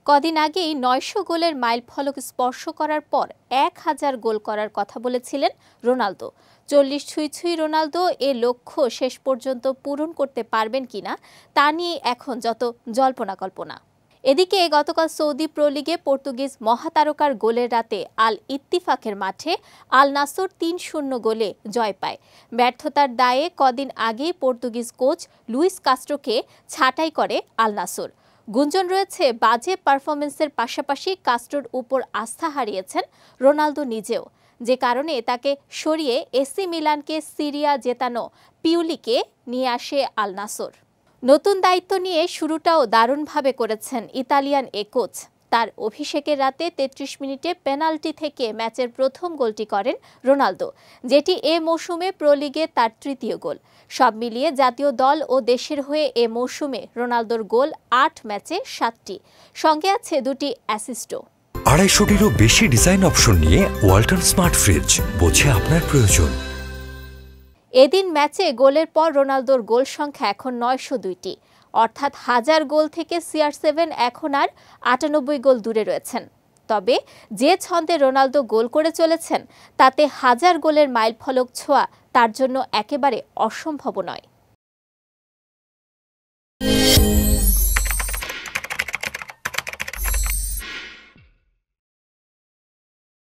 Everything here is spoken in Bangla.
কদিন আগেই ৯০০ গোলের মাইলফলক স্পর্শ করার পর ১,০০০ গোল করার কথা বলেছিলেন রোনালদো। ৪০ ছুঁই ছুঁই রোনালদো এ লক্ষ্য শেষ পর্যন্ত পূরণ করতে পারবেন কিনা তা নিয়ে এখন যত জল্পনা-কল্পনা। এদিকে গতকাল সৌদি প্রো লিগে পর্তুগিজ মহাতারকার গোলের রাতে আল ইত্তিফাকের মাঠে আল নাসর ৩-০ গোলে জয় পায়। ব্যর্থতার দায়ে কদিন আগেই পর্তুগিজ কোচ লুইস কাস্ট্রোকে ছাঁটাই করে আল নাসর। গুঞ্জন রয়েছে বাজে পারফরমেন্সের পাশাপাশি কাস্ট্রোর উপর আস্থা হারিয়েছেন রোনালদো নিজেও, যে কারণে তাকে সরিয়ে এসি মিলানকে সিরিয়া জেতানো পিউলিকে নিয়ে আসে আল নাসর। নতুন দায়িত্ব নিয়ে শুরুটাও দারুণভাবে করেছেন ইতালিয়ান এ কোচ। তার অভিষেকের রাতে ৩৩ মিনিটে পেনাল্টি থেকে ম্যাচের প্রথম গোলটি করেন রোনালদো, যেটি এ মৌসুমে প্রো লিগে তার তৃতীয় গোল। সব মিলিয়ে জাতীয় দল ও দেশের হয়ে এ মৌসুমে রোনালদোর গোল ৮ ম্যাচে ৭টি, সঙ্গে আছে ২টি অ্যাসিস্টও। ২৫০টিরও বেশি ডিজাইন অপশন নিয়ে ওয়ালটন স্মার্ট ফ্রিজ, বোঝে আপনার প্রয়োজন। এদিন ম্যাচে গোলের পর রোনালদোর গোল সংখ্যা এখন ৯০২টি, অর্থাৎ ১০০০ গোল থেকে CR7 এখন আর ৯৮ গোল দূরে রয়েছেন। তবে যে ছন্দে রোনালদো গোল করে চলেছেন তাতে ১০০০ গোলের মাইলফলক ছোঁয়া তার জন্য একেবারে অসম্ভব নয়।